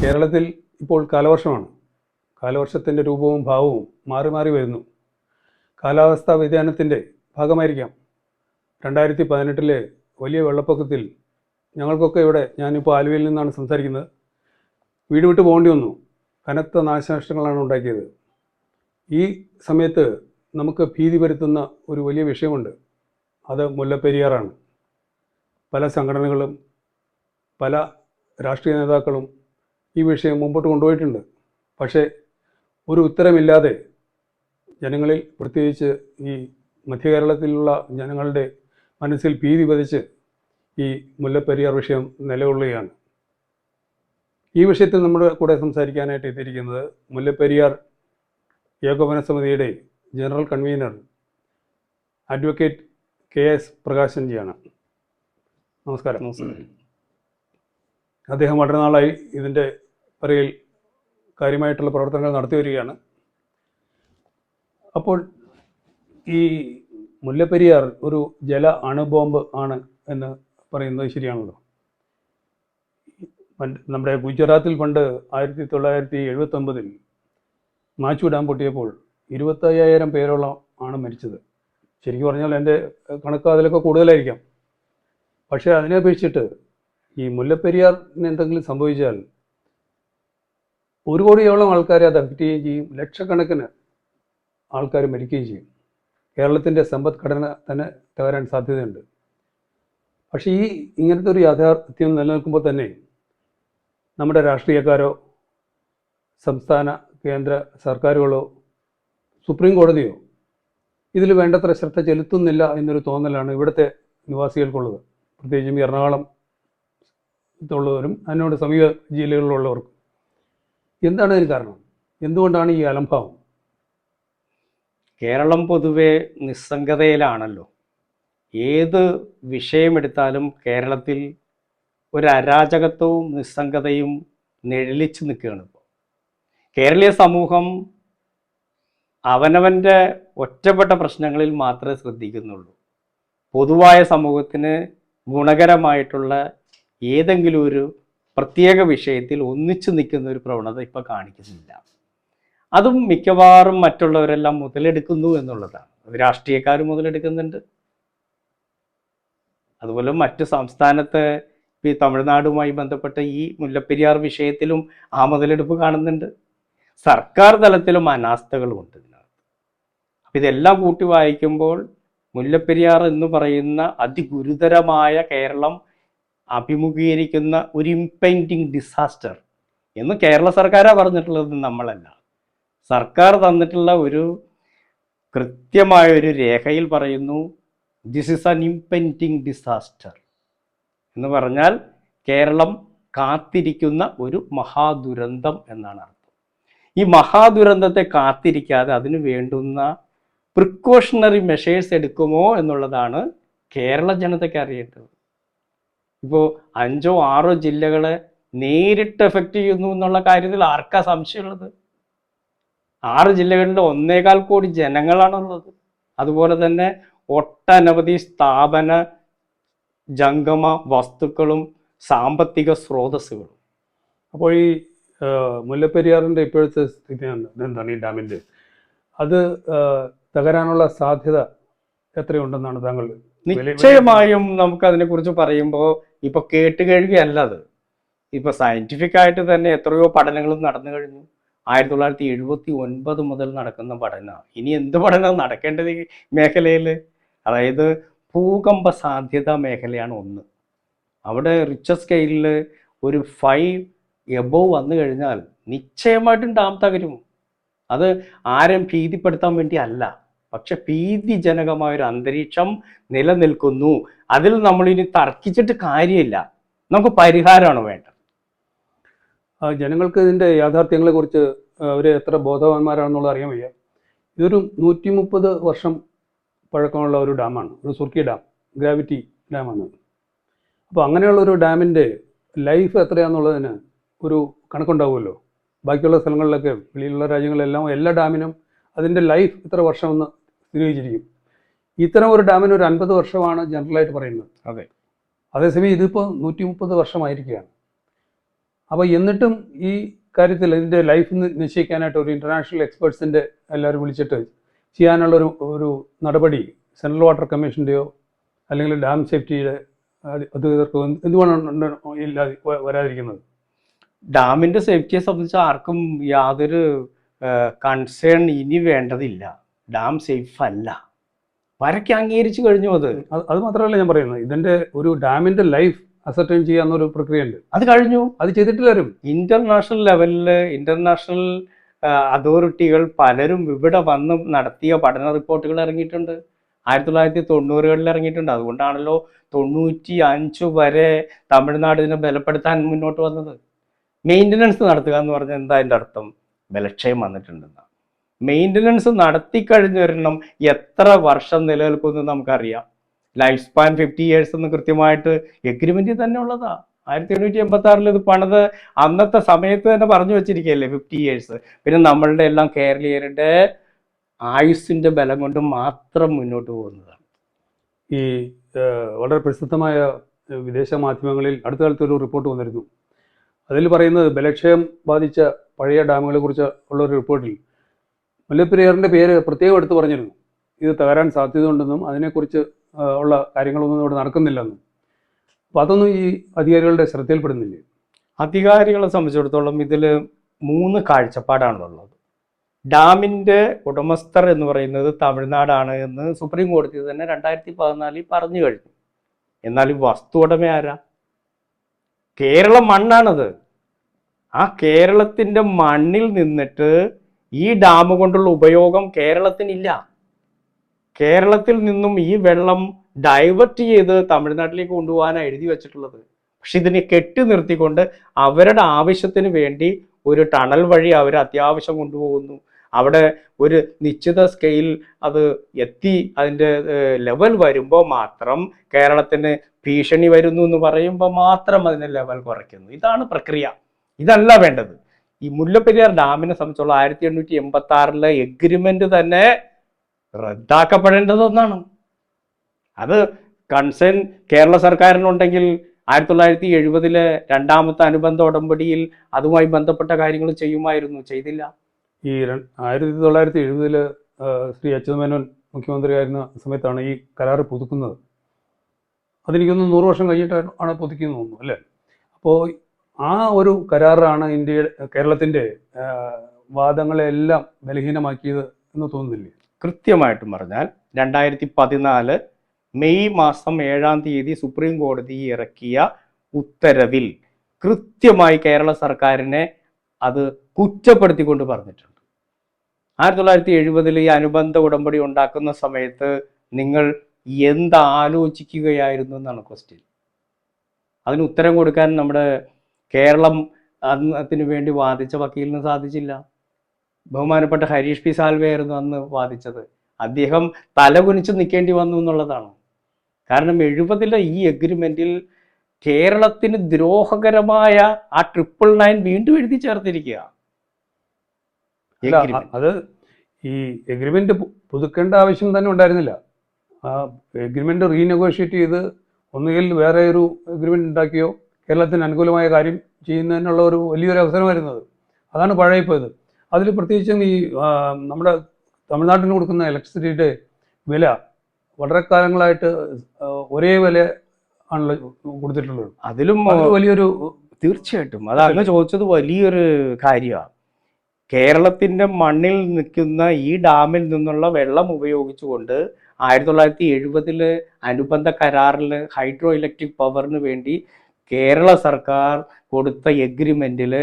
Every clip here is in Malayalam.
കേരളത്തിൽ ഇപ്പോൾ കാലവർഷമാണ്. കാലവർഷത്തിൻ്റെ രൂപവും ഭാവവും മാറി മാറി വരുന്നു. കാലാവസ്ഥാ വ്യതിയാനത്തിൻ്റെ ഭാഗമായിരിക്കാം. 2018 വലിയ വെള്ളപ്പൊക്കത്തിൽ ഞങ്ങൾക്കൊക്കെ ഇവിടെ, ഞാനിപ്പോൾ ആലുവയിൽ നിന്നാണ് സംസാരിക്കുന്നത്, വീട് വിട്ട് പോകേണ്ടി വന്നു. കനത്ത നാശനഷ്ടങ്ങളാണ് ഉണ്ടാക്കിയത്. ഈ സമയത്ത് നമുക്ക് ഭീതി വരുത്തുന്ന ഒരു വലിയ വിഷയമുണ്ട്. അത് മുല്ലപ്പെരിയാറാണ്. പല സംഘടനകളും പല രാഷ്ട്രീയ നേതാക്കളും ഈ വിഷയം മുമ്പോട്ട് കൊണ്ടുപോയിട്ടുണ്ട്. പക്ഷേ ഒരു ഉത്തരമില്ലാതെ ജനങ്ങളിൽ, പ്രത്യേകിച്ച് ഈ മധ്യകേരളത്തിലുള്ള ജനങ്ങളുടെ മനസ്സിൽ ഭീതി പതിച്ച് ഈ മുല്ലപ്പെരിയാർ വിഷയം നിലകൊള്ളുകയാണ്. ഈ വിഷയത്തിൽ നമ്മുടെ കൂടെ സംസാരിക്കാനായിട്ട് എത്തിയിരിക്കുന്നത് മുല്ലപ്പെരിയാർ ഏകോപന സമിതിയുടെ ജനറൽ കൺവീനർ അഡ്വക്കേറ്റ് KS പ്രകാശൻജിയാണ്. നമസ്കാരം. അദ്ദേഹം വളരെ നാളായി ഇതിൻ്റെ പിറകിൽ കാര്യമായിട്ടുള്ള പ്രവർത്തനങ്ങൾ നടത്തി വരികയാണ്. അപ്പോൾ ഈ മുല്ലപ്പെരിയാർ ഒരു ജല അണുബോംബ് ആണ് എന്ന് പറയുന്നത് ശരിയാണല്ലോ. നമ്മുടെ ഗുജറാത്തിൽ പണ്ട് 1979 മാച്ചു ഡാം പൊട്ടിയപ്പോൾ 25,000 പേരോളം ആണ് മരിച്ചത്. ശരിക്കും പറഞ്ഞാൽ എൻ്റെ കണക്ക് അതിലൊക്കെ കൂടുതലായിരിക്കാം. പക്ഷേ അതിനെ അപേക്ഷിച്ചിട്ട് ഈ മുല്ലപ്പെരിയാറിന് എന്തെങ്കിലും സംഭവിച്ചാൽ 1 കോടിയോളം ആൾക്കാരെ അത് അഫക്റ്റ് ചെയ്യുകയും ചെയ്യും. ലക്ഷക്കണക്കിന് ആൾക്കാർ മരിക്കുകയും ചെയ്യും. കേരളത്തിൻ്റെ സമ്പദ്ഘടന തന്നെ തകരാൻ സാധ്യതയുണ്ട്. പക്ഷേ ഇങ്ങനത്തെ ഒരു യാഥാർത്ഥ്യം നിലനിൽക്കുമ്പോൾ തന്നെ നമ്മുടെ രാഷ്ട്രീയക്കാരോ സംസ്ഥാന കേന്ദ്ര സർക്കാരുകളോ സുപ്രീം കോടതിയോ ഇതിൽ വേണ്ടത്ര ശ്രദ്ധ ചെലുത്തുന്നില്ല എന്നൊരു തോന്നലാണ് ഇവിടുത്തെ നിവാസികൾക്കുള്ളത്. പ്രത്യേകിച്ചും എറണാകുളത്തുള്ളവരും അതിനോട് സമീപ ജില്ലകളിലുള്ളവർക്കും. എന്താണ് ഇതിന് കാരണം? എന്തുകൊണ്ടാണ് ഈ അലംഭാവം? കേരളം പൊതുവെ നിസ്സംഗതയിലാണല്ലോ. ഏത് വിഷയമെടുത്താലും കേരളത്തിൽ ഒരു അരാജകത്വവും നിസ്സംഗതയും നിഴലിച്ചു നിൽക്കുകയാണ്. ഇപ്പോൾ കേരളീയ സമൂഹം അവനവൻ്റെ ഒറ്റപ്പെട്ട പ്രശ്നങ്ങളിൽ മാത്രമേ ശ്രദ്ധിക്കുന്നുള്ളൂ. പൊതുവായ സമൂഹത്തിന് ഗുണകരമായിട്ടുള്ള ഏതെങ്കിലും ഒരു പ്രത്യേക വിഷയത്തിൽ ഒന്നിച്ചു നിൽക്കുന്ന ഒരു പ്രവണത ഇപ്പോൾ കാണിക്കുന്നില്ല. അതും മിക്കവാറും മറ്റുള്ളവരെല്ലാം മുതലെടുക്കുന്നു എന്നുള്ളതാണ്. രാഷ്ട്രീയക്കാർ മുതലെടുക്കുന്നുണ്ട്. അതുപോലെ മറ്റു സംസ്ഥാനത്തെ ഈ തമിഴ്നാടുമായി ബന്ധപ്പെട്ട ഈ മുല്ലപ്പെരിയാർ വിഷയത്തിലും ആ മുതലെടുപ്പ് കാണുന്നുണ്ട്. സർക്കാർ തലത്തിലും അനാസ്ഥകളുമുണ്ട് ഇതിനകത്ത്. അപ്പം ഇതെല്ലാം കൂട്ടി വായിക്കുമ്പോൾ മുല്ലപ്പെരിയാർ എന്ന് പറയുന്ന അതിഗുരുതരമായ കേരളം അഭിമുഖീകരിക്കുന്ന ഒരു ഇംപെൻഡിങ് ഡിസാസ്റ്റർ എന്ന് കേരള സർക്കാരാണ് പറഞ്ഞിട്ടുള്ളത്, നമ്മളല്ല. സർക്കാർ തന്നിട്ടുള്ള ഒരു കൃത്യമായ ഒരു രേഖയിൽ പറയുന്നു, this is an impending disaster എന്ന് പറഞ്ഞാൽ കേരളം കാത്തിരിക്കുന്ന ഒരു മഹാദുരന്തം എന്നാണ് അർത്ഥം. ഈ മഹാദുരന്തത്തെ കാത്തിരിക്കാതെ അതിന് വേണ്ടുന്ന പ്രിക്കോഷണറി മെഷേഴ്സ് എടുക്കുമോ എന്നുള്ളതാണ് കേരള ജനതയ്ക്ക് അറിയേണ്ടത്. ഇപ്പോൾ 5 or 6 ജില്ലകളെ നേരിട്ട് എഫക്റ്റ് ചെയ്യുന്നു എന്നുള്ള കാര്യത്തിൽ ആർക്കാ സംശയമുള്ളത്? 6 ജില്ലകളിൽ 1.25 കോടി ജനങ്ങളാണുള്ളത്. അതുപോലെ തന്നെ ഒട്ടനവധി സ്ഥാപന ജംഗമ വസ്തുക്കളും സാമ്പത്തിക സ്രോതസ്സുകളും. അപ്പോൾ ഈ മുല്ലപ്പെരിയാറിൻ്റെ ഇപ്പോഴത്തെ സ്ഥിതി എന്താണ്? ഈ ഡാമിൻ്റെ അത് തകരാനുള്ള സാധ്യത എത്രയുണ്ടെന്നാണ് താങ്കൾ? നിശ്ചയമായും നമുക്കതിനെക്കുറിച്ച് പറയുമ്പോൾ ഇപ്പോൾ കേട്ടുകേഴ്വിയല്ല അത്. ഇപ്പോൾ സയൻറ്റിഫിക് ആയിട്ട് തന്നെ എത്രയോ പഠനങ്ങളും നടന്നു കഴിഞ്ഞു. 1979 മുതൽ നടക്കുന്ന പഠനം. ഇനി എന്ത് പഠനം നടക്കേണ്ടത് ഈ മേഖലയിൽ? അതായത് ഭൂകമ്പ സാധ്യത മേഖലയാണ് ഒന്ന്. അവിടെ റിച്ചർ സ്കെയിലിൽ ഒരു 5 എബോവ് വന്നു കഴിഞ്ഞാൽ നിശ്ചയമായിട്ടും ഡാം തകരും. അത് ആരും ഭീതിപ്പെടുത്താൻ വേണ്ടി അല്ല, പക്ഷെ ഭീതിജനകമായൊരു അന്തരീക്ഷം നിലനിൽക്കുന്നു. അതിൽ നമ്മളിനി തർക്കിച്ചിട്ട് കാര്യമില്ല. നമുക്ക് പരിഹാരമാണ് വേണ്ടത്. ജനങ്ങൾക്ക് ഇതിൻ്റെ യാഥാർത്ഥ്യങ്ങളെക്കുറിച്ച് അവർ എത്ര ബോധവാന്മാരാണെന്നുള്ളത് അറിയാൻ വയ്യ. ഇതൊരു 130 വർഷം പഴക്കമുള്ള ഒരു ഡാമാണ്, ഒരു സുർക്കി ഡാം, ഗ്രാവിറ്റി ഡാമാണ്. അപ്പോൾ അങ്ങനെയുള്ള ഒരു ഡാമിൻ്റെ ലൈഫ് എത്രയാണെന്നുള്ളതിന് ഒരു കണക്കുണ്ടാവുമല്ലോ. ബാക്കിയുള്ള സ്ഥലങ്ങളിലൊക്കെ, വെളിയിലുള്ള രാജ്യങ്ങളിലെല്ലാം എല്ലാ ഡാമിനും അതിൻ്റെ ലൈഫ് ഇത്ര വർഷമെന്ന് സ്ഥിരീകരിച്ചിരിക്കും. ഇത്തരം ഒരു ഡാമിന് ഒരു 50 വർഷമാണ് ജനറലായിട്ട് പറയുന്നത്. അതെ. അതേസമയം ഇതിപ്പോൾ 130 വർഷമായിരിക്കുകയാണ്. അപ്പോൾ എന്നിട്ടും ഈ കാര്യത്തിൽ ഇതിൻ്റെ ലൈഫ് നിശ്ചയിക്കാനായിട്ട് ഒരു ഇൻ്റർനാഷണൽ എക്സ്പേർട്സിൻ്റെ എല്ലാവരും വിളിച്ചിട്ട് ചെയ്യാനുള്ളൊരു ഒരു നടപടി സെൻട്രൽ വാട്ടർ കമ്മീഷൻ്റെയോ അല്ലെങ്കിൽ ഡാം സേഫ്റ്റിയുടെ അധികൃതർക്കോ എന്തുകൊണ്ടാണ് ഇല്ലാതെ വരാതിരിക്കുന്നത്? ഡാമിന്റെ സേഫ്റ്റിയെ സംബന്ധിച്ച് ആർക്കും യാതൊരു കൺസേൺ ഇനി വേണ്ടതില്ല. ഡാം സേഫ് അല്ല, പരക്കെ അംഗീകരിച്ചു കഴിഞ്ഞു. അത് മാത്രമല്ല ഞാൻ പറയുന്നത്, ഇതിന്റെ ഒരു ഡാമിന്റെ ലൈഫ് അസർട്ടൈൻ ചെയ്യാന്നൊരു പ്രക്രിയ ഉണ്ട്, അത് കഴിഞ്ഞു. അത് ചെയ്തിട്ടില്ലാരും. ഇന്റർനാഷണൽ ലെവലിൽ ഇന്റർനാഷണൽ അതോറിറ്റികൾ പലരും ഇവിടെ വന്ന് നടത്തിയ പഠന റിപ്പോർട്ടുകൾ ഇറങ്ങിയിട്ടുണ്ട്. 1990-കളിൽ ഇറങ്ങിയിട്ടുണ്ട്. അതുകൊണ്ടാണല്ലോ 95 വരെ തമിഴ്നാട് ഇതിനെ ബലപ്പെടുത്താൻ മുന്നോട്ട് വന്നത്. മെയിൻ്റനൻസ് നടത്തുക എന്ന് പറഞ്ഞാൽ എന്താ അതിൻ്റെ അർത്ഥം? ബലക്ഷയം വന്നിട്ടുണ്ടെന്നാണ്. മെയിൻ്റനൻസ് നടത്തിക്കഴിഞ്ഞ ഒരെണ്ണം എത്ര വർഷം നിലനിൽക്കുമെന്ന് നമുക്കറിയാം. ലൈഫ് സ്പാൻ 50 years എന്ന് കൃത്യമായിട്ട് എഗ്രിമെന്റിൽ തന്നെ ഉള്ളതാ. 1886 ഇത് പണിത് അന്നത്തെ സമയത്ത് തന്നെ പറഞ്ഞു വെച്ചിരിക്കുകയല്ലേ 50 years. പിന്നെ നമ്മളുടെ എല്ലാം കേരളീയരുടെ ആയുസ്സിന്റെ ബലം കൊണ്ട് മാത്രം മുന്നോട്ട് പോകുന്നതാണ്. ഈ വളരെ പ്രസിദ്ധമായ വിദേശ മാധ്യമങ്ങളിൽ അടുത്ത കാലത്ത് ഒരു റിപ്പോർട്ട് വന്നിരുന്നു. അതിൽ പറയുന്നത് ബലക്ഷയം ബാധിച്ച പഴയ ഡാമുകളെ കുറിച്ച് ഉള്ളൊരു റിപ്പോർട്ടിൽ മുല്ലപ്പെരിയാറിൻ്റെ പേര് പ്രത്യേകം എടുത്ത് പറഞ്ഞിരുന്നു. ഇത് തകരാൻ സാധ്യതയുണ്ടെന്നും അതിനെക്കുറിച്ച് ഉള്ള കാര്യങ്ങളൊന്നും ഇവിടെ നടക്കുന്നില്ലെന്നും. അപ്പോൾ അതൊന്നും ഈ അധികാരികളുടെ ശ്രദ്ധയിൽപ്പെടുന്നില്ലേ? അധികാരികളെ സംബന്ധിച്ചിടത്തോളം ഇതിൽ 3 കാഴ്ചപ്പാടാണുള്ളത്. ഡാമിൻ്റെ ഉടമസ്ഥർ എന്ന് പറയുന്നത് തമിഴ്നാടാണ് എന്ന് സുപ്രീം കോടതി തന്നെ 2014 പറഞ്ഞു കഴിഞ്ഞു. എന്നാൽ ഈ വസ്തു ഉടമ ആരാ? കേരള മണ്ണാണത്. ആ കേരളത്തിൻ്റെ മണ്ണിൽ നിന്നിട്ട് ഈ ഡാം കൊണ്ടുള്ള ഉപയോഗം കേരളത്തിനില്ല. കേരളത്തിൽ നിന്നും ഈ വെള്ളം ഡൈവേർട്ട് ചെയ്ത് തമിഴ്നാട്ടിലേക്ക് കൊണ്ടുപോകാനാണ് എഴുതി വെച്ചിട്ടുള്ളത്. പക്ഷെ ഇതിനെ കെട്ടി നിർത്തിക്കൊണ്ട് അവരുടെ ആവശ്യത്തിന് വേണ്ടി ഒരു ടണൽ വഴി അവർ അത്യാവശ്യം കൊണ്ടുപോകുന്നു. അവിടെ ഒരു നിശ്ചിത സ്കെയിൽ അത് എത്തി അതിൻ്റെ ലെവൽ വരുമ്പോൾ മാത്രം കേരളത്തിന് ഭീഷണി വരുന്നു എന്ന് പറയുമ്പോൾ മാത്രം അതിൻ്റെ ലെവൽ കുറയ്ക്കുന്നു. ഇതാണ് പ്രക്രിയ. ഇതല്ല വേണ്ടത്. ഈ മുല്ലപ്പെരിയാർ ഡാമിനെ സംബന്ധിച്ചുള്ള 1886 എഗ്രിമെന്റ് തന്നെ റദ്ദാക്കപ്പെടേണ്ടത് ഒന്നാണ്. അത് കൺസേൺ കേരള സർക്കാരിനുണ്ടെങ്കിൽ 1970 2ാമത്തെ അനുബന്ധ ഉടമ്പടിയിൽ അതുമായി ബന്ധപ്പെട്ട കാര്യങ്ങൾ ചെയ്യുമായിരുന്നു. ചെയ്തില്ല. ഈ 1970 ശ്രീ അച്യുതമേനോൻ മുഖ്യമന്ത്രിയായിരുന്ന സമയത്താണ് ഈ കരാറ് പുതുക്കുന്നത്. അതെനിക്കൊന്ന് 100 വർഷം കഴിഞ്ഞിട്ടാണ് പുതുക്കിയെന്ന് തോന്നുന്നു അല്ലേ? അപ്പോൾ ആ ഒരു കരാറാണ് കേരളത്തിൻ്റെ വാദങ്ങളെല്ലാം ബലഹീനമാക്കിയത് എന്ന് തോന്നുന്നില്ലേ? കൃത്യമായിട്ടും പറഞ്ഞാൽ 2014 മെയ് മാസം 7-ാം തീയതി സുപ്രീം കോടതി ഇറക്കിയ ഉത്തരവിൽ കൃത്യമായി കേരള സർക്കാരിനെ അത് കുറ്റപ്പെടുത്തിക്കൊണ്ട് പറഞ്ഞിട്ടുണ്ട്. 1970 ഈ അനുബന്ധ ഉടമ്പടി ഉണ്ടാക്കുന്ന സമയത്ത് നിങ്ങൾ എന്താലോചിക്കുകയായിരുന്നു എന്നാണ് ക്വസ്റ്റ്യൻ. അതിന് ഉത്തരം കൊടുക്കാൻ നമ്മുടെ കേരളം അതിനു വേണ്ടി വാദിച്ച വക്കീലിന് സാധിച്ചില്ല. ബഹുമാനപ്പെട്ട ഹരീഷ് പി സാൽവെ ആയിരുന്നു അന്ന് വാദിച്ചത്. അദ്ദേഹം തലകുനിച്ച് നിൽക്കേണ്ടി വന്നു എന്നുള്ളതാണ്. കാരണം 70 ഈ എഗ്രിമെന്റിൽ കേരളത്തിന് ദ്രോഹകരമായ ആ 999 വീണ്ടും എഴുതി ചേർത്തിരിക്കുക. അത് ഈ എഗ്രിമെന്റ് പുതുക്കേണ്ട ആവശ്യം തന്നെ ഉണ്ടായിരുന്നില്ല. ആ എഗ്രിമെന്റ് റീനെഗോഷിയേറ്റ് ചെയ്ത് ഒന്നുകിൽ വേറെ ഒരു എഗ്രിമെന്റ് ഉണ്ടാക്കിയോ കേരളത്തിന് അനുകൂലമായ കാര്യം ചെയ്യുന്നതിനുള്ള ഒരു വലിയൊരു അവസരമായിരുന്നത്. അതാണ് പഴയപ്പോയത്. അതിൽ പ്രത്യേകിച്ചും ഈ നമ്മുടെ തമിഴ്നാട്ടിന് കൊടുക്കുന്ന ഇലക്ട്രിസിറ്റിയുടെ വില വളരെ കാലങ്ങളായിട്ട് ഒരേ വില ആണല്ലോ കൊടുത്തിട്ടുള്ളത്. അതിലും വലിയൊരു തീർച്ചയായിട്ടും അത് അങ്ങ് ചോദിച്ചത് വലിയൊരു കാര്യമാണ്. കേരളത്തിന്റെ മണ്ണിൽ നിൽക്കുന്ന ഈ ഡാമിൽ നിന്നുള്ള വെള്ളം ഉപയോഗിച്ചുകൊണ്ട് 1970 അനുബന്ധ കരാറിൽ ഹൈഡ്രോ ഇലക്ട്രിക് പവറിന് വേണ്ടി കേരള സർക്കാർ കൊടുത്ത എഗ്രിമെന്റിൽ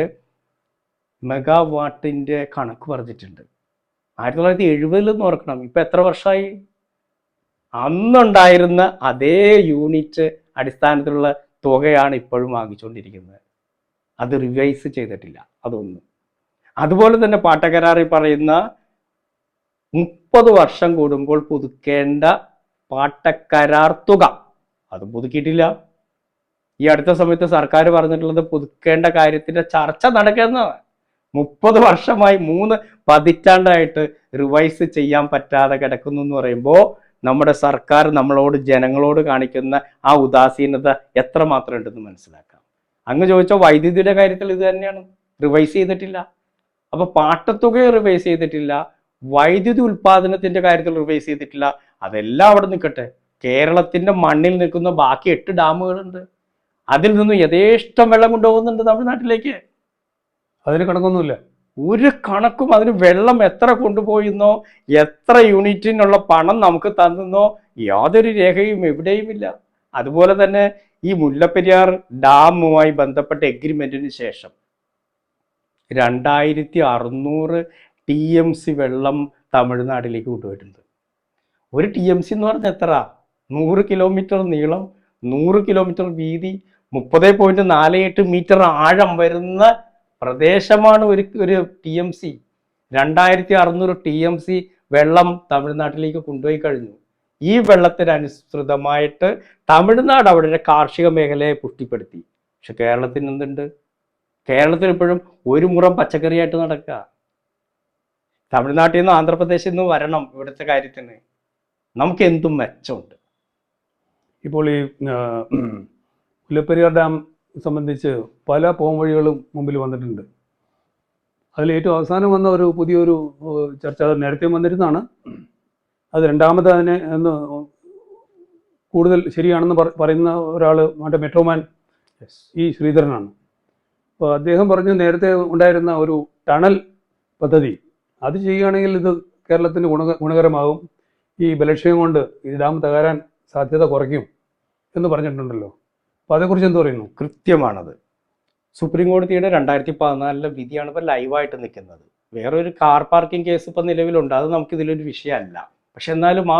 മെഗാവാട്ടിന്റെ കണക്ക് പറഞ്ഞിട്ടുണ്ട്. 1970 എന്ന് ഓർക്കണം. ഇപ്പൊ എത്ര വർഷമായി? അന്നുണ്ടായിരുന്ന അതേ യൂണിറ്റ് അടിസ്ഥാനത്തിലുള്ള തുകയാണ് ഇപ്പോഴും വാങ്ങിച്ചുകൊണ്ടിരിക്കുന്നത്. അത് റിവൈസ് ചെയ്തിട്ടില്ല. അതൊന്നും. അതുപോലെ തന്നെ പാട്ടക്കരാറിൽ പറയുന്ന 30 വർഷം കൂടുമ്പോൾ പുതുക്കേണ്ട പാട്ടക്കരാർ തുക അത് പുതുക്കിയിട്ടില്ല. ഈ അടുത്ത സമയത്ത് സർക്കാർ പറഞ്ഞിട്ടുള്ളത് പുതുക്കേണ്ട കാര്യത്തിന്റെ ചർച്ച നടക്കുന്നതാണ്. 30 വർഷമായി 3 പതിറ്റാണ്ടായിട്ട് റിവൈസ് ചെയ്യാൻ പറ്റാതെ കിടക്കുന്നു എന്ന് പറയുമ്പോൾ നമ്മുടെ സർക്കാർ നമ്മളോട് ജനങ്ങളോട് കാണിക്കുന്ന ആ ഉദാസീനത എത്രമാത്രം ഉണ്ടെന്ന് മനസ്സിലാക്കാം. അങ്ങ് ചോദിച്ച വൈദ്യുതിയുടെ കാര്യത്തിൽ ഇത് തന്നെയാണ്, റിവൈസ് ചെയ്തിട്ടില്ല. അപ്പൊ പാട്ടത്തുക റിവൈസ് ചെയ്തിട്ടില്ല, വൈദ്യുതി ഉൽപാദനത്തിന്റെ കാര്യത്തിൽ റിവൈസ് ചെയ്തിട്ടില്ല. അതെല്ലാം അവിടെ നിൽക്കട്ടെ, കേരളത്തിന്റെ മണ്ണിൽ നിൽക്കുന്ന ബാക്കി 8 ഡാമുകളുണ്ട്. അതിൽ നിന്നും യഥേഷ്ടം വെള്ളം കൊണ്ടുപോകുന്നുണ്ട് തമിഴ്നാട്ടിലേക്ക്. അതിന് കണക്കൊന്നുമില്ല, ഒരു കണക്കും. അതിന് വെള്ളം എത്ര കൊണ്ടുപോയിന്നോ, എത്ര യൂണിറ്റിനുള്ള പണം നമുക്ക് തന്നോ, യാതൊരു രേഖയും എവിടെയും ഇല്ല. അതുപോലെ തന്നെ ഈ മുല്ലപ്പെരിയാർ ഡാമുമായി ബന്ധപ്പെട്ട എഗ്രിമെന്റിന് ശേഷം 2600 TMC വെള്ളം തമിഴ്നാട്ടിലേക്ക് കൊണ്ടുപോയിട്ടുണ്ട്. ഒരു TMC എന്ന് പറഞ്ഞാൽ എത്ര? 100 കിലോമീറ്റർ നീളം, 100 കിലോമീറ്റർ വീതി, 30.48 മീറ്റർ ആഴം വരുന്ന പ്രദേശമാണ് ഒരു TMC. 2600 TMC വെള്ളം തമിഴ്നാട്ടിലേക്ക് കൊണ്ടുപോയി കഴിഞ്ഞു. ഈ വെള്ളത്തിനനുസൃതമായിട്ട് തമിഴ്നാട് അവിടെ കാർഷിക മേഖലയെ പുഷ്ടിപ്പെടുത്തി. പക്ഷെ കേരളത്തിന് എന്തുണ്ട്? കേരളത്തിൽ ഇപ്പോഴും ഒരു മുറം പച്ചക്കറിയായിട്ട് നടക്കുക. തമിഴ്നാട്ടിൽ നിന്നും ആന്ധ്രാപ്രദേശിൽ നിന്നും വരണം ഇവിടുത്തെ കാര്യത്തിന്. നമുക്ക് എന്തും മെച്ചമുണ്ട്. ഇപ്പോൾ ഈ മുല്ലപ്പെരിയാർ ഡാം സംബന്ധിച്ച് പല പോംവഴികളും മുമ്പിൽ വന്നിട്ടുണ്ട്. അതിൽ ഏറ്റവും അവസാനം വന്ന ഒരു പുതിയൊരു ചർച്ച, അത് നേരത്തെ വന്നിരുന്നതാണ്. അത് രണ്ടാമത് അതിനെ എന്ന് കൂടുതൽ ശരിയാണെന്ന് പറയുന്ന ഒരാൾ മറ്റേ മെട്രോമാൻ ഈ ശ്രീധരനാണ്. അപ്പോൾ അദ്ദേഹം പറഞ്ഞു, നേരത്തെ ഉണ്ടായിരുന്ന ഒരു ടണൽ പദ്ധതി അത് ചെയ്യുകയാണെങ്കിൽ ഇത് കേരളത്തിന് ഗുണകരമാകും, ഈ ബലക്ഷയം കൊണ്ട് ഈ ഡാം തകരാൻ സാധ്യത കുറയ്ക്കും എന്ന് പറഞ്ഞിട്ടുണ്ടല്ലോ. അപ്പോൾ അതേക്കുറിച്ച് എന്ത് പറയുന്നു? കൃത്യമാണത്. സുപ്രീം കോടതിയുടെ 2014 വിധിയാണ് ഇപ്പോൾ ലൈവായിട്ട് നിൽക്കുന്നത്. വേറൊരു കാർ പാർക്കിംഗ് കേസ് ഇപ്പം നിലവിലുണ്ട്, അത് നമുക്കിതിലൊരു വിഷയമല്ല. പക്ഷെ എന്നാലും ആ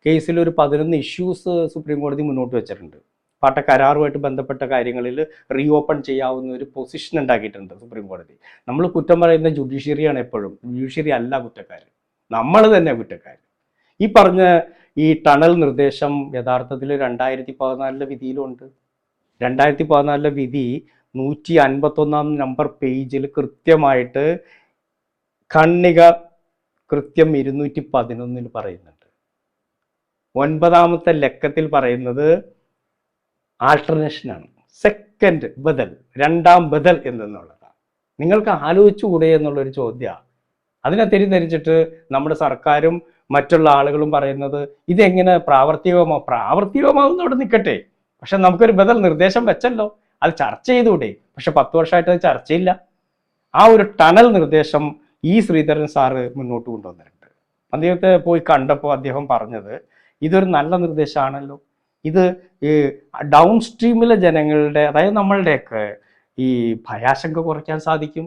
കേസിൽ ഒരു 11 ഇഷ്യൂസ് സുപ്രീം കോടതി മുന്നോട്ട് വെച്ചിട്ടുണ്ട്. പാട്ട കരാറുമായിട്ട് ബന്ധപ്പെട്ട കാര്യങ്ങളിൽ റീഓപ്പൺ ചെയ്യാവുന്ന ഒരു പൊസിഷൻ ഉണ്ടാക്കിയിട്ടുണ്ട് സുപ്രീം കോടതി. നമ്മൾ കുറ്റം പറയുന്ന ജുഡീഷ്യറിയാണ് എപ്പോഴും, ജുഡീഷ്യറി അല്ല കുറ്റക്കാരൻ, നമ്മൾ തന്നെ കുറ്റക്കാരൻ. ഈ പറഞ്ഞ ഈ ടണൽ നിർദ്ദേശം യഥാർത്ഥത്തിൽ 2014 വിധിയിലുണ്ട്. 2014 വിധി 151 നമ്പർ പേജിൽ കൃത്യമായിട്ട് ഖണ്ഡിക കൃത്യം 211 പറയുന്നുണ്ട്. 9ാമത്തെ ലക്കത്തിൽ പറയുന്നത് ആൾട്ടർനേഷനാണ്, സെക്കൻഡ് ബദൽ, രണ്ടാം ബദൽ എന്നുള്ളതാണ്. നിങ്ങൾക്ക് ആലോചിച്ചുകൂടെ എന്നുള്ളൊരു ചോദ്യമാണ്. അതിനെ തെറ്റിദ്ധരിച്ചിട്ട് നമ്മുടെ സർക്കാരും മറ്റുള്ള ആളുകളും പറയുന്നത് ഇതെങ്ങനെ പ്രാവർത്തികമാവുന്നവിടെ നിൽക്കട്ടെ, പക്ഷെ നമുക്കൊരു ബദൽ നിർദ്ദേശം വെച്ചല്ലോ, അത് ചർച്ച ചെയ്തുകൂടെ? പക്ഷെ 10 വർഷമായിട്ട് അത് ചർച്ചയില്ല. ആ ഒരു ടണൽ നിർദ്ദേശം ഈ ശ്രീധരൻ സാറ് മുന്നോട്ട് കൊണ്ടുവന്നിട്ടുണ്ട്. അദ്ദേഹത്തെ പോയി കണ്ടപ്പോൾ അദ്ദേഹം പറഞ്ഞത് ഇതൊരു നല്ല നിർദ്ദേശമാണല്ലോ, ഇത് ഈ ഡൗൺ സ്ട്രീമിലെ ജനങ്ങളുടെ, അതായത് നമ്മളുടെയൊക്കെ ഈ ഭയാശങ്ക കുറയ്ക്കാൻ സാധിക്കും,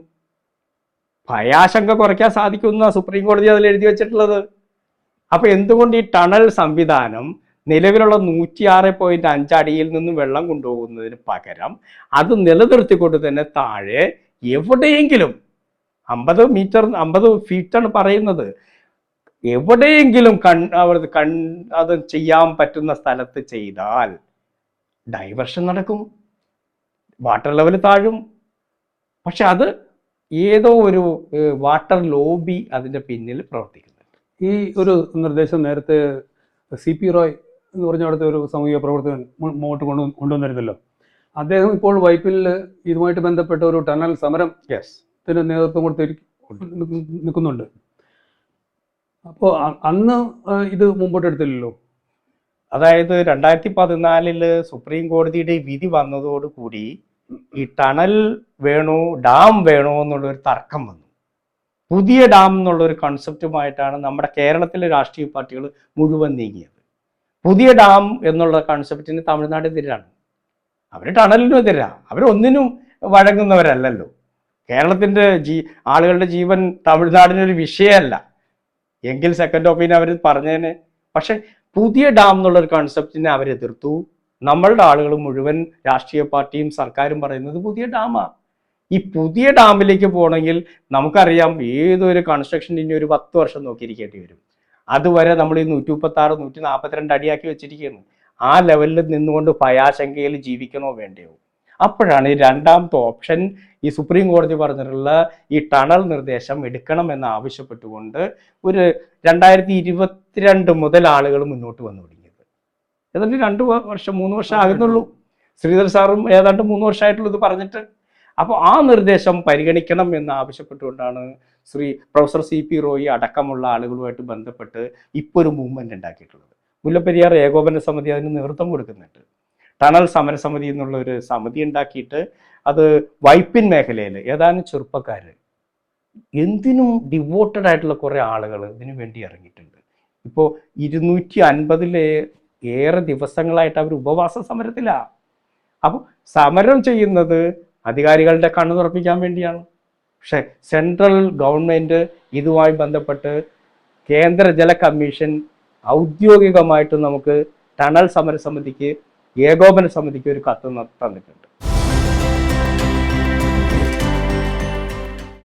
എന്നാണ് സുപ്രീം കോടതി അതിൽ എഴുതി വെച്ചിട്ടുള്ളത്. അപ്പൊ എന്തുകൊണ്ട് ഈ ടണൽ സംവിധാനം നിലവിലുള്ള 106.5 അടിയിൽ നിന്നും വെള്ളം കൊണ്ടുപോകുന്നതിന് പകരം അത് നിലനിർത്തിക്കൊണ്ട് തന്നെ താഴെ എവിടെയെങ്കിലും 50 ഫീറ്റാണ് പറയുന്നത്, എവിടെയെങ്കിലും അത് ചെയ്യാൻ പറ്റുന്ന സ്ഥലത്ത് ചെയ്താൽ ഡൈവർഷൻ നടക്കും, വാട്ടർ ലെവൽ താഴും. പക്ഷെ അത് ഏതോ ഒരു വാട്ടർ ലോബി അതിൻ്റെ പിന്നിൽ പ്രവർത്തിക്കുന്നുണ്ട്. ഈ ഒരു നിർദ്ദേശം നേരത്തെ CP റോയ് എന്ന് പറഞ്ഞ അവിടുത്തെ ഒരു സാമൂഹിക പ്രവർത്തകൻ മുമ്പോട്ട് കൊണ്ടുവന്നിരുന്നല്ലോ. അദ്ദേഹം ഇപ്പോൾ വൈപ്പിൽ ഇതുമായിട്ട് ബന്ധപ്പെട്ട ഒരു ടണൽ സമരത്തിന് നേതൃത്വം കൊടുത്ത് നിൽക്കുന്നുണ്ട്. അപ്പോൾ അന്ന് ഇത് മുമ്പോട്ടെടുത്തില്ലല്ലോ. അതായത് 2014 സുപ്രീം കോടതിയുടെ വിധി വന്നതോടുകൂടി ഈ ടണൽ വേണോ ഡാം വേണോ എന്നുള്ളൊരു തർക്കം വന്നു. പുതിയ ഡാം എന്നുള്ളൊരു കൺസെപ്റ്റുമായിട്ടാണ് നമ്മുടെ കേരളത്തിലെ രാഷ്ട്രീയ പാർട്ടികൾ മുഴുവൻ നീങ്ങിയത്. പുതിയ ഡാം എന്നുള്ള കൺസെപ്റ്റിന് തമിഴ്നാട് എതിരാണ്, അവർ ടണലിനും എതിരാണ്, അവരൊന്നിനും വഴങ്ങുന്നവരല്ലല്ലോ. കേരളത്തിൻ്റെ ആളുകളുടെ ജീവൻ തമിഴ്നാടിനൊരു വിഷയമല്ല എങ്കിൽ സെക്കൻഡ് ഒപ്പീനിയൻ അവർ പറഞ്ഞേനെ. പക്ഷെ പുതിയ ഡാം എന്നുള്ളൊരു കൺസെപ്റ്റിനെ അവരെതിർത്തു. നമ്മളുടെ ആളുകൾ മുഴുവൻ, രാഷ്ട്രീയ പാർട്ടിയും സർക്കാരും പറയുന്നത് പുതിയ ഡാമാണ്. ഈ പുതിയ ഡാമിലേക്ക് പോകണമെങ്കിൽ നമുക്കറിയാം ഏതൊരു കൺസ്ട്രക്ഷൻ ഇനി ഒരു 10 വർഷം നോക്കിയിരിക്കേണ്ടി വരും. അതുവരെ നമ്മൾ ഈ 136, 142 അടിയാക്കി വെച്ചിരിക്കുകയാണ്. ആ ലെവലിൽ നിന്നുകൊണ്ട് ഭയാശങ്കയിൽ ജീവിക്കണോ വേണ്ടയോ? അപ്പോഴാണ് ഈ രണ്ടാമത്തെ ഓപ്ഷൻ, ഈ സുപ്രീം കോടതി പറഞ്ഞിട്ടുള്ള ഈ ടണൽ നിർദ്ദേശം എടുക്കണമെന്ന് ആവശ്യപ്പെട്ടുകൊണ്ട് ഒരു 2022 മുതൽ ആളുകൾ മുന്നോട്ട് വന്നു തുടങ്ങിയത്. ഏതാണ്ട് 2 വർഷം 3 വർഷം ആകുന്നുള്ളൂ. ശ്രീധർ സാറും ഏതാണ്ട് 3 വർഷമായിട്ടുള്ള ഇത് പറഞ്ഞിട്ട്. അപ്പോൾ ആ നിർദ്ദേശം പരിഗണിക്കണം എന്ന് ആവശ്യപ്പെട്ടുകൊണ്ടാണ് പ്രൊഫസർ CP റോയി അടക്കമുള്ള ആളുകളുമായിട്ട് ബന്ധപ്പെട്ട് ഇപ്പോൾ ഒരു മൂവ്മെന്റ് ഉണ്ടാക്കിയിട്ടുള്ളത്. മുല്ലപ്പെരിയാർ ഏകോപന സമിതി അതിന് നേതൃത്വം കൊടുക്കുന്നുണ്ട്. ടണൽ സമരസമിതി എന്നുള്ള ഒരു സമിതി ഉണ്ടാക്കിയിട്ട് അത് വൈപ്പിൻ മേഖലയിൽ ഏതാനും ചെറുപ്പക്കാർ, എന്തിനും ഡിവോട്ടഡ് ആയിട്ടുള്ള കുറേ ആളുകൾ ഇതിനു വേണ്ടി ഇറങ്ങിയിട്ടുണ്ട്. ഇപ്പോൾ 250 ഏറെ ദിവസങ്ങളായിട്ട് അവർ ഉപവാസ സമരത്തിലാണ്. അപ്പോൾ സമരം ചെയ്യുന്നത് അധികാരികളുടെ കണ്ണു തുറപ്പിക്കാൻ വേണ്ടിയാണ്. പക്ഷെ സെൻട്രൽ ഗവൺമെൻറ് ഇതുമായി ബന്ധപ്പെട്ട് കേന്ദ്ര ജല കമ്മീഷൻ ഔദ്യോഗികമായിട്ട് നമുക്ക് ടണൽ സമരസമിതിക്ക് ഏകോപന സമിതിക്ക് ഒരു കത്ത് തന്നിട്ടുണ്ട്.